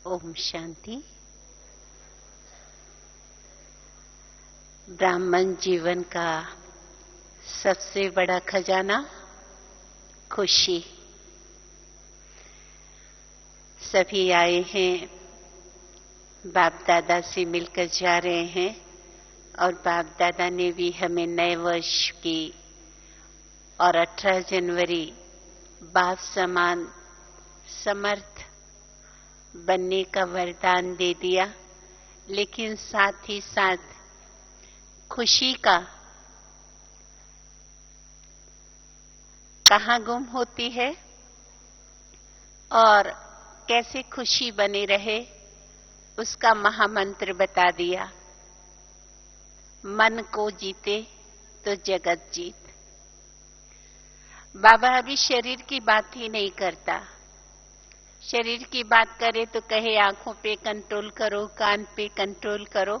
ओम शांति। ब्राह्मण जीवन का सबसे बड़ा खजाना खुशी। सभी आए हैं, बाप दादा से मिलकर जा रहे हैं और बाप दादा ने भी हमें नए वर्ष की और 18 जनवरी बाप समान समर्थ बनने का वरदान दे दिया, लेकिन साथ ही साथ खुशी का कहाँ गुम होती है और कैसे खुशी बने रहे उसका महामंत्र बता दिया। मन को जीते तो जगत जीत। बाबा अभी शरीर की बात ही नहीं करता। शरीर की बात करे तो कहे आंखों पे कंट्रोल करो, कान पे कंट्रोल करो।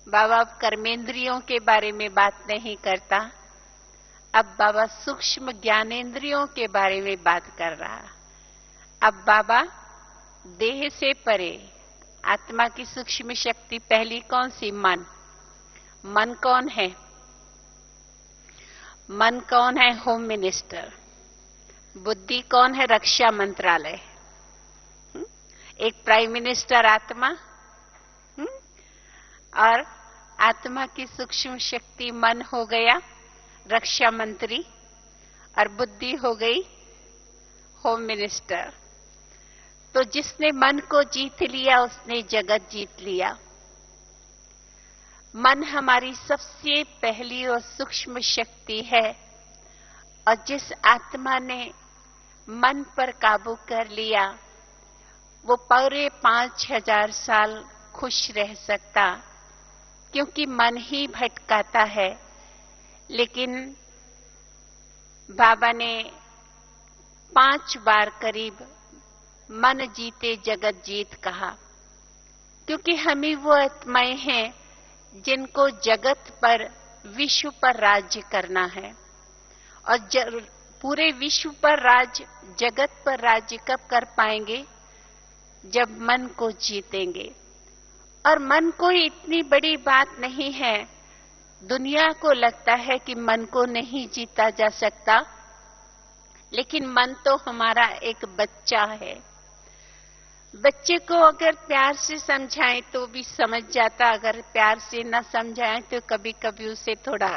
बाबा अब कर्मेंद्रियों के बारे में बात नहीं करता। अब बाबा सूक्ष्म ज्ञानेंद्रियों के बारे में बात कर रहा। अब बाबा देह से परे आत्मा की सूक्ष्म शक्ति पहली कौन सी? मन। मन कौन है? मन कौन है? Home minister. बुद्धि कौन है? रक्षा मंत्रालय। एक प्राइम मिनिस्टर आत्मा, और आत्मा की सूक्ष्म शक्ति मन हो गया रक्षा मंत्री, और बुद्धि हो गई होम मिनिस्टर। तो जिसने मन को जीत लिया उसने जगत जीत लिया। मन हमारी सबसे पहली और सूक्ष्म शक्ति है, और जिस आत्मा ने मन पर काबू कर लिया वो पूरे 5000 साल खुश रह सकता, क्योंकि मन ही भटकाता है। लेकिन बाबा ने 5 बार करीब मन जीते जगत जीत कहा, क्योंकि हम ही वो आत्माएं हैं जिनको जगत पर, विश्व पर राज्य करना है। और पूरे विश्व पर राज्य, जगत पर राज्य कब कर पाएंगे? जब मन को जीतेंगे। और मन कोई इतनी बड़ी बात नहीं है। दुनिया को लगता है कि मन को नहीं जीता जा सकता, लेकिन मन तो हमारा एक बच्चा है। बच्चे को अगर प्यार से समझाएं तो भी समझ जाता, अगर प्यार से न समझाएं तो कभी कभी उसे थोड़ा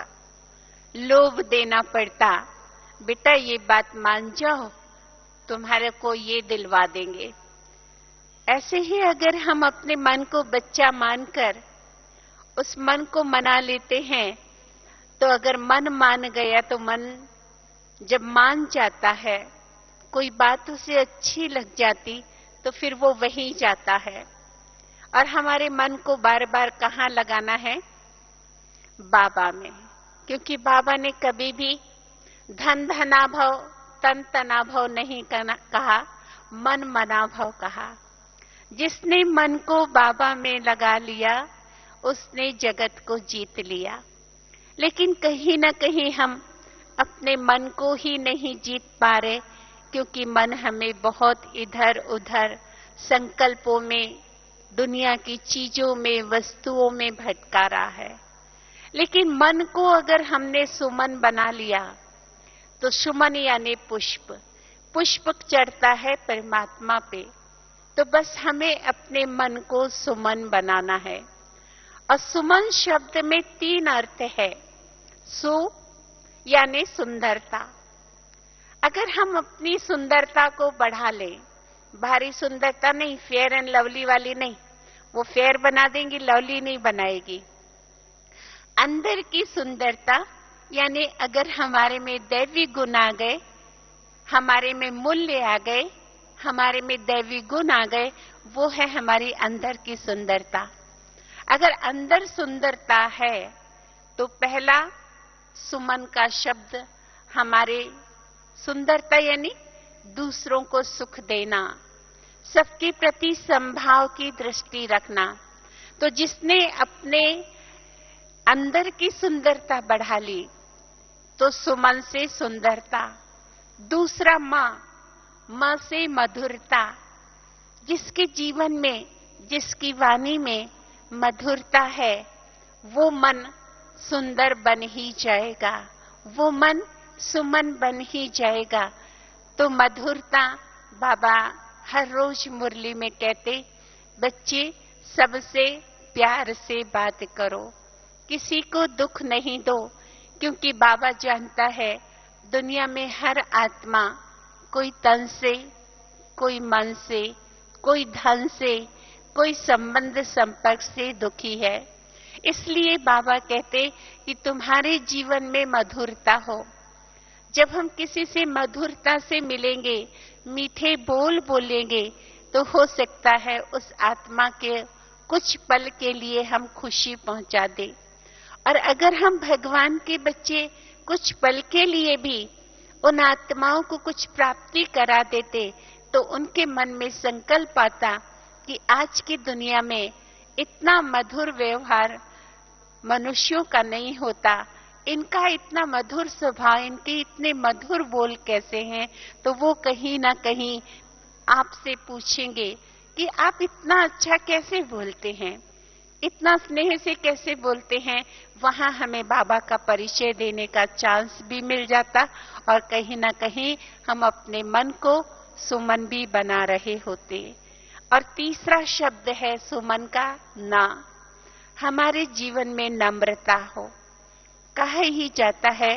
लोभ देना पड़ता। बेटा ये बात मान जाओ, तुम्हारे को ये दिलवा देंगे। ऐसे ही अगर हम अपने मन को बच्चा मानकर उस मन को मना लेते हैं, तो अगर मन मान गया तो मन जब मान जाता है, कोई बात उसे अच्छी लग जाती तो फिर वो वहीं जाता है। और हमारे मन को बार बार कहाँ लगाना है? बाबा में। क्योंकि बाबा ने कभी भी धन धनाभव, तन तनाभव नहीं कहा, मन मनाभव कहा। जिसने मन को बाबा में लगा लिया उसने जगत को जीत लिया। लेकिन कहीं ना कहीं हम अपने मन को ही नहीं जीत पा रहे, क्योंकि मन हमें बहुत इधर उधर संकल्पों में, दुनिया की चीजों में, वस्तुओं में भटका रहा है। लेकिन मन को अगर हमने सुमन बना लिया तो सुमन यानी पुष्प, पुष्प चढ़ता है परमात्मा पे। तो बस हमें अपने मन को सुमन बनाना है। और सुमन शब्द में 3 अर्थ है। सु यानी सुंदरता। अगर हम अपनी सुंदरता को बढ़ा लें, बाहरी सुंदरता नहीं, फेयर एंड लवली वाली नहीं, वो फेयर बना देंगी, लवली नहीं बनाएगी। अंदर की सुंदरता यानी अगर हमारे में दैवी गुण आ गए, हमारे में मूल्य आ गए, हमारे में दैवी गुण आ गए, वो है हमारी अंदर की सुंदरता। अगर अंदर सुंदरता है तो पहला सुमन का शब्द हमारे सुंदरता यानी दूसरों को सुख देना, सबके प्रति समभाव की दृष्टि रखना। तो जिसने अपने अंदर की सुंदरता बढ़ा ली तो सुमन से सुंदरता। दूसरा मां, मां से मधुरता। जिसके जीवन में, जिसकी वाणी में मधुरता है, वो मन सुंदर बन ही जाएगा, वो मन सुमन बन ही जाएगा। तो मधुरता, बाबा हर रोज मुरली में कहते, बच्चे सबसे प्यार से बात करो, किसी को दुख नहीं दो, क्योंकि बाबा जानता है दुनिया में हर आत्मा कोई तन से, कोई मन से, कोई धन से, कोई संबंध संपर्क से दुखी है। इसलिए बाबा कहते कि तुम्हारे जीवन में मधुरता हो। जब हम किसी से मधुरता से मिलेंगे, मीठे बोल बोलेंगे, तो हो सकता है उस आत्मा के कुछ पल के लिए हम खुशी पहुंचा दे। और अगर हम भगवान के बच्चे कुछ पल के लिए भी उन आत्माओं को कुछ प्राप्ति करा देते, तो उनके मन में संकल्प आता कि आज की दुनिया में इतना मधुर व्यवहार मनुष्यों का नहीं होता, इनका इतना मधुर स्वभाव, इनके इतने मधुर बोल कैसे हैं। तो वो कहीं ना कहीं आपसे पूछेंगे कि आप इतना अच्छा कैसे बोलते हैं, इतना स्नेह से कैसे बोलते हैं। वहां हमें बाबा का परिचय देने का चांस भी मिल जाता और कहीं ना कहीं हम अपने मन को सुमन भी बना रहे होते। और तीसरा शब्द है सुमन का ना। हमारे जीवन में नम्रता हो। कहा ही जाता है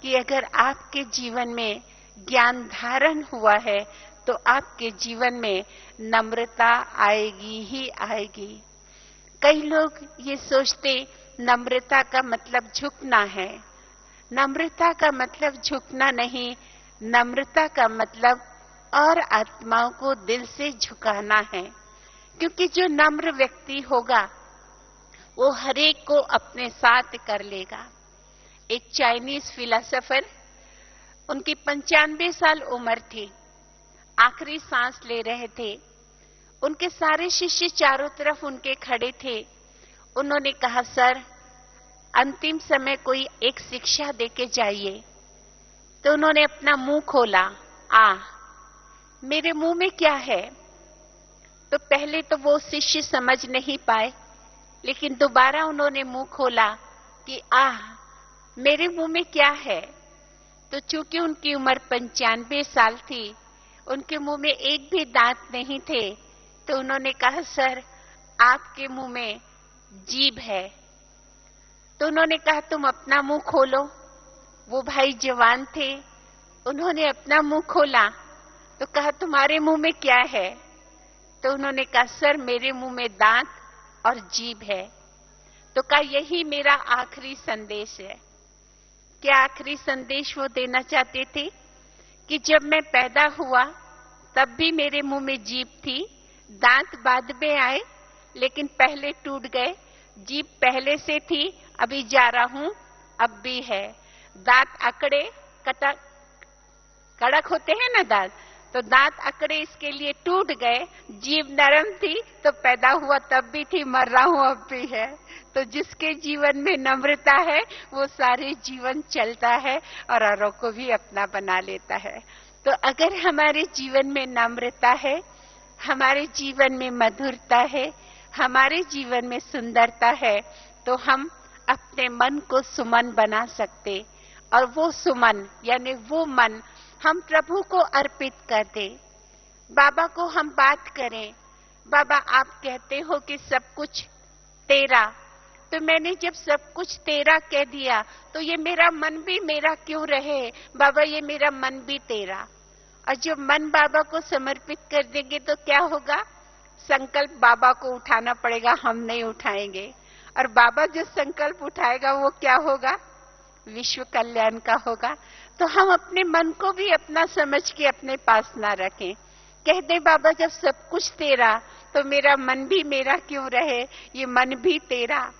कि अगर आपके जीवन में ज्ञान धारण हुआ है तो आपके जीवन में नम्रता आएगी ही आएगी। कई लोग ये सोचते नम्रता का मतलब झुकना है। नम्रता का मतलब झुकना नहीं, नम्रता का मतलब और आत्माओं को दिल से झुकाना है। क्योंकि जो नम्र व्यक्ति होगा वो हरेक को अपने साथ कर लेगा। एक चाइनीज फिलोसोफर, उनकी 95 साल उम्र थी, आखिरी सांस ले रहे थे। उनके सारे शिष्य चारों तरफ उनके खड़े थे। उन्होंने कहा, सर अंतिम समय कोई एक शिक्षा देके जाइए। तो उन्होंने अपना मुंह खोला, मेरे मुंह में क्या है? तो पहले तो वो शिष्य समझ नहीं पाए, लेकिन दोबारा उन्होंने मुंह खोला कि मेरे मुंह में क्या है? तो चूंकि उनकी उम्र 95 साल थी, उनके मुंह में एक भी दांत नहीं थे, तो उन्होंने कहा, सर आपके मुंह में जीभ है। तो उन्होंने कहा, तुम अपना मुंह खोलो। वो भाई जवान थे, उन्होंने अपना मुंह खोला तो कहा, तुम्हारे मुंह में क्या है? तो उन्होंने कहा, सर मेरे मुंह में दांत और जीभ है। तो कहा, यही मेरा आखिरी संदेश है। क्या आखिरी संदेश वो देना चाहते थे कि जब मैं पैदा हुआ तब भी मेरे मुंह में जीभ थी, दांत बाद में आए लेकिन पहले टूट गए, जीभ पहले से थी, अभी जा रहा हूं, अब भी है। दांत अकड़े कड़क होते हैं ना दांत, तो दांत अकड़े इसके लिए टूट गए। जीभ नरम थी तो पैदा हुआ तब भी थी, मर रहा हूं अब भी है। तो जिसके जीवन में नम्रता है वो सारे जीवन चलता है और औरों को भी अपना बना लेता है। तो अगर हमारे जीवन में नम्रता है, हमारे जीवन में मधुरता है, हमारे जीवन में सुंदरता है, तो हम अपने मन को सुमन बना सकते। और वो सुमन यानी वो मन हम प्रभु को अर्पित कर दें। बाबा को हम बात करें, बाबा आप कहते हो कि सब कुछ तेरा, तो मैंने जब सब कुछ तेरा कह दिया तो ये मेरा मन भी मेरा क्यों रहे? बाबा ये मेरा मन भी तेरा। और जब मन बाबा को समर्पित कर देंगे तो क्या होगा? संकल्प बाबा को उठाना पड़ेगा, हम नहीं उठाएंगे। और बाबा जो संकल्प उठाएगा वो क्या होगा? विश्व कल्याण का होगा। तो हम अपने मन को भी अपना समझ के अपने पास ना रखें। कह दे, बाबा जब सब कुछ तेरा तो मेरा मन भी मेरा क्यों रहे? ये मन भी तेरा।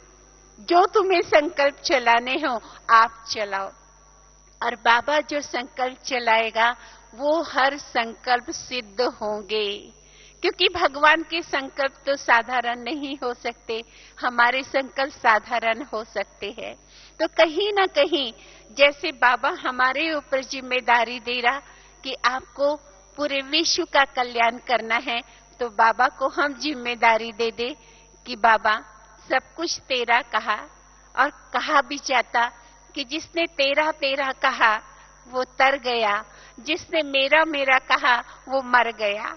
जो तुम्हें संकल्प चलाने हो आप चलाओ। और बाबा जो संकल्प चलाएगा वो हर संकल्प सिद्ध होंगे, क्योंकि भगवान के संकल्प तो साधारण नहीं हो सकते, हमारे संकल्प साधारण हो सकते हैं। तो कहीं ना कहीं जैसे बाबा हमारे ऊपर जिम्मेदारी दे रहा कि आपको पूरे विश्व का कल्याण करना है, तो बाबा को हम जिम्मेदारी दे दे कि बाबा सब कुछ तेरा कहा, और कहा भी जाता कि जिसने तेरा तेरा कहा वो तर गया, जिसने मेरा मेरा कहा वो मर गया।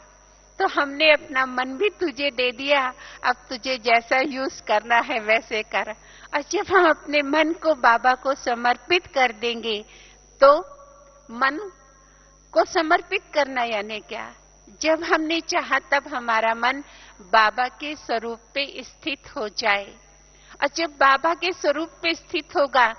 तो हमने अपना मन भी तुझे दे दिया, अब तुझे जैसा यूज करना है वैसे कर। और जब हम अपने मन को बाबा को समर्पित कर देंगे, तो मन को समर्पित करना यानी क्या? जब हमने चाहा तब हमारा मन बाबा के स्वरूप पे स्थित हो जाए, और जब बाबा के स्वरूप पे स्थित होगा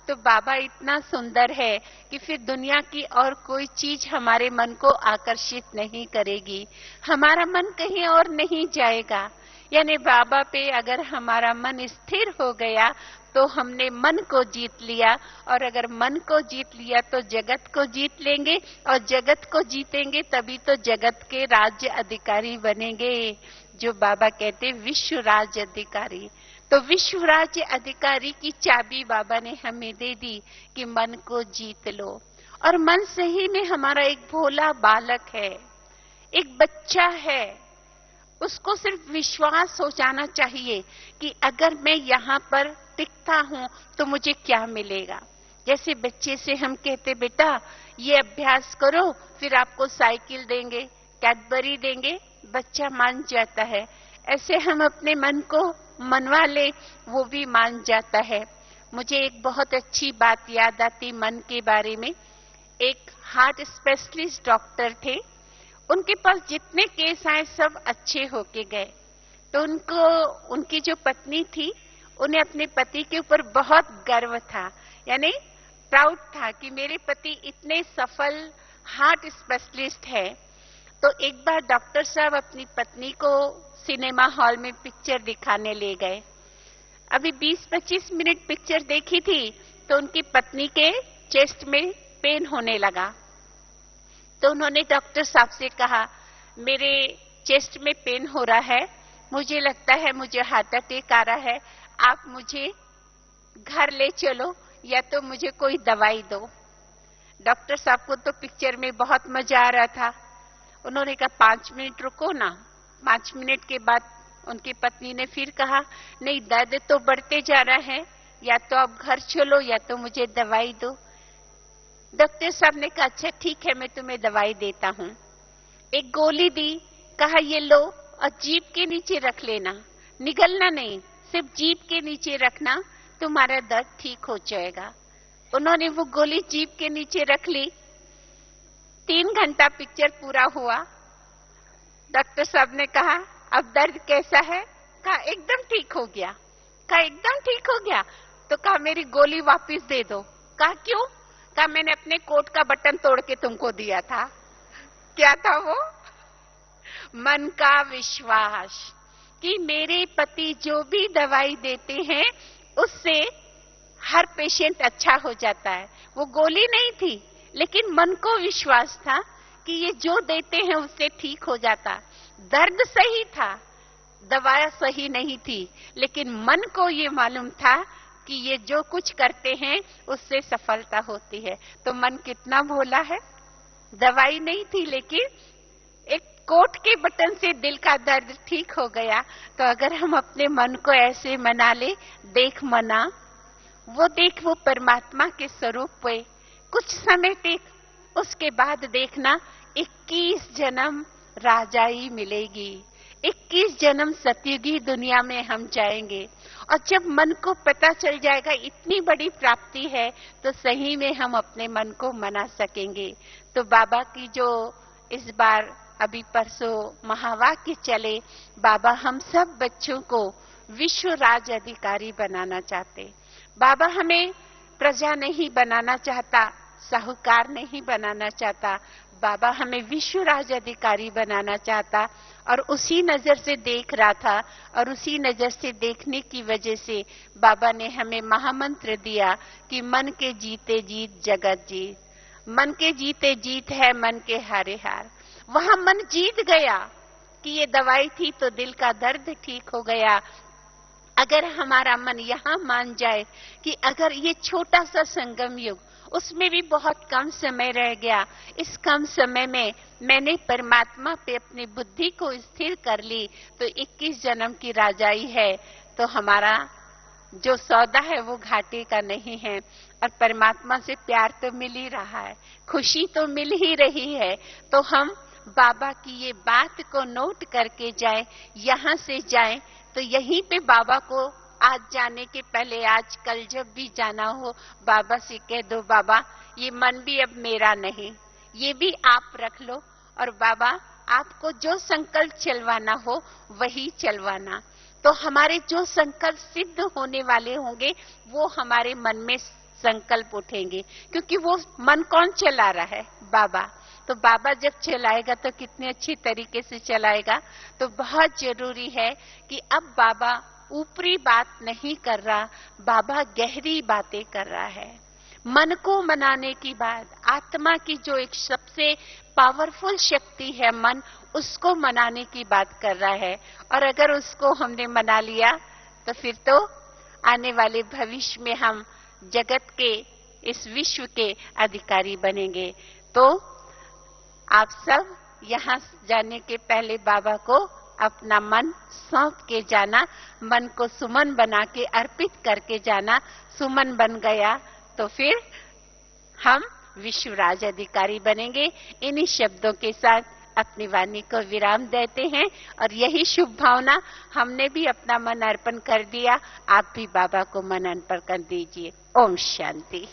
तो बाबा इतना सुंदर है कि फिर दुनिया की और कोई चीज हमारे मन को आकर्षित नहीं करेगी, हमारा मन कहीं और नहीं जाएगा। यानी बाबा पे अगर हमारा मन स्थिर हो गया तो हमने मन को जीत लिया, और अगर मन को जीत लिया तो जगत को जीत लेंगे, और जगत को जीतेंगे तभी तो जगत के राज्य अधिकारी बनेंगे, जो बाबा कहते विश्व राज्य अधिकारी। तो विश्व राज्य अधिकारी की चाबी बाबा ने हमें दे दी कि मन को जीत लो। और मन सही में हमारा एक भोला बालक है, एक बच्चा है, उसको सिर्फ विश्वास हो जाना चाहिए कि अगर मैं यहाँ पर टिकता हूँ तो मुझे क्या मिलेगा। जैसे बच्चे से हम कहते बेटा ये अभ्यास करो, फिर आपको साइकिल देंगे, कैडबरी देंगे, बच्चा मान जाता है। ऐसे हम अपने मन को मनवा ले, वो भी मान जाता है। मुझे एक बहुत अच्छी बात याद आती मन के बारे में। एक हार्ट स्पेशलिस्ट डॉक्टर थे, उनके पास जितने केस आए सब अच्छे होके गए। तो उनकी जो पत्नी थी, उन्हें अपने पति के ऊपर बहुत गर्व था, यानी प्राउड था कि मेरे पति इतने सफल हार्ट स्पेशलिस्ट है। तो एक बार डॉक्टर साहब अपनी पत्नी को सिनेमा हॉल में पिक्चर दिखाने ले गए। अभी 20-25 मिनट पिक्चर देखी थी तो उनकी पत्नी के चेस्ट में पेन होने लगा। तो उन्होंने डॉक्टर साहब से कहा मेरे चेस्ट में पेन हो रहा है, मुझे लगता है मुझे हार्ट अटैक आ रहा है, आप मुझे घर ले चलो या तो मुझे कोई दवाई दो। डॉक्टर साहब को तो पिक्चर में बहुत मजा आ रहा था। उन्होंने कहा 5 मिनट रुको ना। 5 मिनट के बाद उनकी पत्नी ने फिर कहा नहीं दर्द तो बढ़ते जा रहा है, या तो आप घर चलो या तो मुझे दवाई दो। डॉक्टर साहब ने कहा अच्छा ठीक है मैं तुम्हें दवाई देता हूँ। एक गोली दी, कहा ये लो और जीभ के नीचे रख लेना, निगलना नहीं, सिर्फ जीभ के नीचे रखना, तुम्हारा दर्द ठीक हो जाएगा। उन्होंने वो गोली जीभ के नीचे रख ली। 3 घंटा पिक्चर पूरा हुआ। डॉक्टर साहब ने कहा अब दर्द कैसा है? कहा एकदम ठीक हो गया। कहा एकदम ठीक हो गया? तो कहा मेरी गोली वापस दे दो। कहा क्यों? कहा मैंने अपने कोट का बटन तोड़ के तुमको दिया था। क्या था वो? मन का विश्वास कि मेरे पति जो भी दवाई देते हैं उससे हर पेशेंट अच्छा हो जाता है। वो गोली नहीं थी, लेकिन मन को विश्वास था कि ये जो देते हैं उससे ठीक हो जाता। दर्द सही था, दवा सही नहीं थी, लेकिन मन को ये मालूम था कि ये जो कुछ करते हैं उससे सफलता होती है। तो मन कितना भोला है। दवाई नहीं थी, लेकिन एक कोट के बटन से दिल का दर्द ठीक हो गया। तो अगर हम अपने मन को ऐसे मना ले, देख मना, वो देख वो परमात्मा के स्वरूप पे कुछ समय टेक, उसके बाद देखना 21 जन्म राजाई मिलेगी, 21 जन्म सतयुगी दुनिया में हम जाएंगे। और जब मन को पता चल जाएगा इतनी बड़ी प्राप्ति है, तो सही में हम अपने मन को मना सकेंगे। तो बाबा की जो इस बार अभी परसों महावाक्य चले, बाबा हम सब बच्चों को विश्व राज अधिकारी बनाना चाहते। बाबा हमें प्रजा नहीं बनाना चाहता, साहूकार नहीं बनाना चाहता, बाबा हमें विश्व राज अधिकारी बनाना चाहता। और उसी नजर से देख रहा था, और उसी नजर से देखने की वजह से बाबा ने हमें महामंत्र दिया कि मन के जीते जीत जगत जीत। मन के जीते जीत है मन के हारे हार। वहां मन जीत गया कि ये दवाई थी तो दिल का दर्द ठीक हो गया। अगर हमारा मन यहाँ मान जाए कि अगर ये छोटा सा संगम युग उसमें भी बहुत कम समय रह गया। इस कम समय में मैंने परमात्मा पे अपनी बुद्धि को स्थिर कर ली तो 21 जन्म की राजाई है, तो हमारा जो सौदा है वो घाटे का नहीं है। और परमात्मा से प्यार तो मिल ही रहा है, खुशी तो मिल ही रही है। तो हम बाबा की ये बात को नोट करके जाएं, यहाँ से जाएं तो यहीं पे बाबा को आज जाने के पहले, आज कल जब भी जाना हो, बाबा से कह दो, बाबा ये मन भी अब मेरा नहीं, ये भी आप रख लो, और बाबा आपको जो संकल्प चलवाना हो वही चलवाना। तो हमारे जो संकल्प सिद्ध होने वाले होंगे वो हमारे मन में संकल्प उठेंगे, क्योंकि वो मन कौन चला रहा है? बाबा। तो बाबा जब चलाएगा तो कितने अच्छी तरीके से चलाएगा। तो बहुत जरूरी है कि अब बाबा ऊपरी बात नहीं कर रहा, बाबा गहरी बातें कर रहा है। मन को मनाने की बात, आत्मा की जो एक सबसे पावरफुल शक्ति है मन, उसको मनाने की बात कर रहा है। और अगर उसको हमने मना लिया तो फिर तो आने वाले भविष्य में हम जगत के, इस विश्व के अधिकारी बनेंगे। तो आप सब यहाँ जाने के पहले बाबा को अपना मन सौंप के जाना, मन को सुमन बना के अर्पित करके जाना। सुमन बन गया तो फिर हम विश्व राज अधिकारी बनेंगे। इन्हीं शब्दों के साथ अपनी वाणी को विराम देते हैं और यही शुभ भावना, हमने भी अपना मन अर्पण कर दिया, आप भी बाबा को मन अर्पण कर दीजिए। ओम शांति।